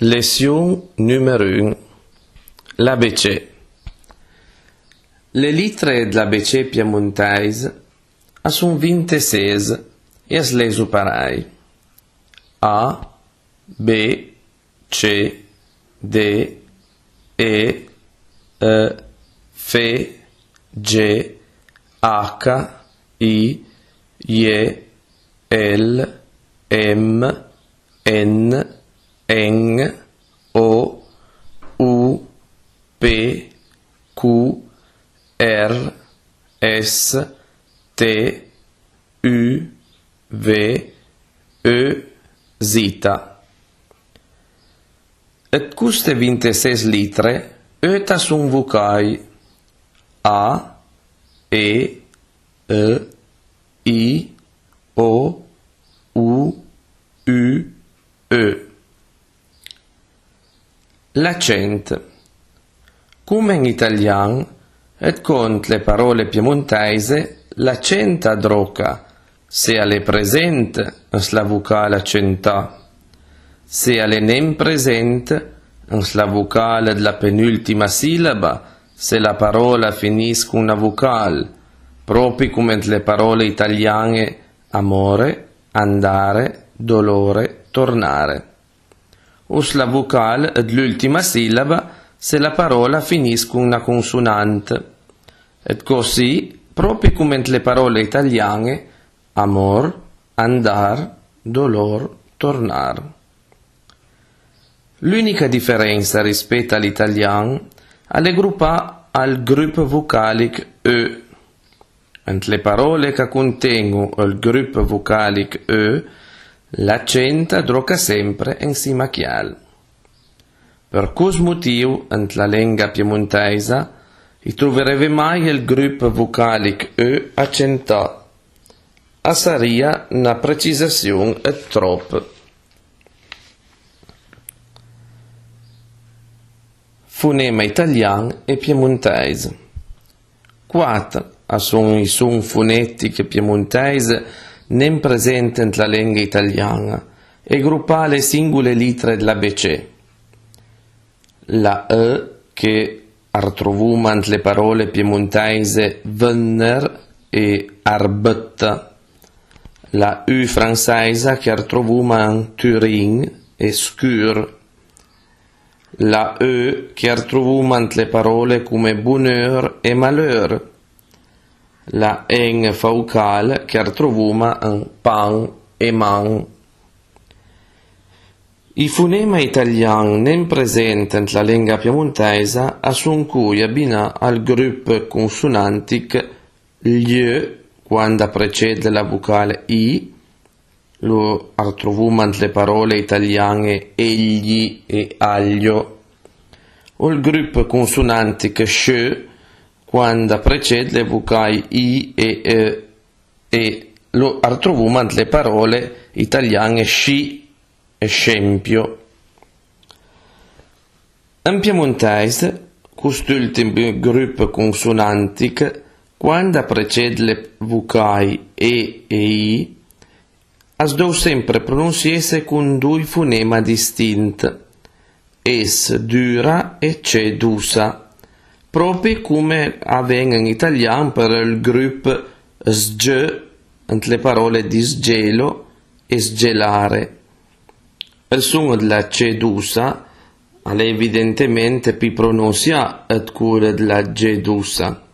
Leçon numéro 1. L'ABC. Le lettere dell'ABC piemontese sono 26 e es leso parai. A, B, C, D, E, F, G, H, I, J, L, M, N, N, O, U, P, Q, R, S, T, U, V, E, Z. Et queste 26 lettere öta sun vocai A, E, I, O, U, U, E. L'accent. Come in italiano, et cont le parole piemontese, l'accent adroca, se alle presente, la vocale accentà, se alle nem presente, la vocale della penultima sillaba, se la parola finisce con una vocale, proprio come le parole italiane amore, andare, dolore, tornare. Us la vocale dell'ultima sillaba se la parola finisce con una consonante. E così, proprio come le parole italiane, amor, andar, dolor, tornar. L'unica differenza rispetto all'italiano è leggruppa al gruppo vocalic E. Entre le parole che contengono il gruppo vocalic E, l'accento droca sempre in cima chial. Per questo motivo, nella lingua piemontese, troverete mai il gruppo vocalic E accentato. A sarebbe una precisazione troppo. Fonema italiano e piemontese. 4 sono i suoni fonetici piemontesi non presenti nella lingua italiana e gruppa le singole lettere dell'ABC. La E, che troviamo nelle parole piemontesi venner e arbetta. La U francese, che troviamo in Turin e scur. La E, che troviamo nelle parole come bonheur e malheur. La N vocale, che troviamo in pan e man. I fonemi italiani non presenti nella lingua piemontese sono cui abbina al gruppo consonantico gli quando precede la vocale I, lo troviamo nelle parole italiane egli e aglio, o il gruppo consonantico sce quando precede le vocali I e lo troviamo nelle parole italiane sci e scempio. In piemontese, quest'ultimo gruppo consonantico, quando precede le vocali E e I, si deve sempre pronunciare con due fonemi distinti, S dura e C dusa, proprio come avviene in italiano per il gruppo sge, le parole di sgelo e sgelare. Il suono della C dusa è evidentemente più pronunciato di quello della G dusa.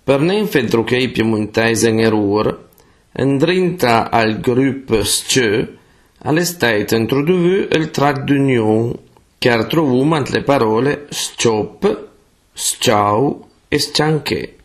Per non fare che i piemontesi in errore, dentro al gruppo sce è stato introdotto il tratto d'unione che troviamo nelle parole sciop, sciau e scianché.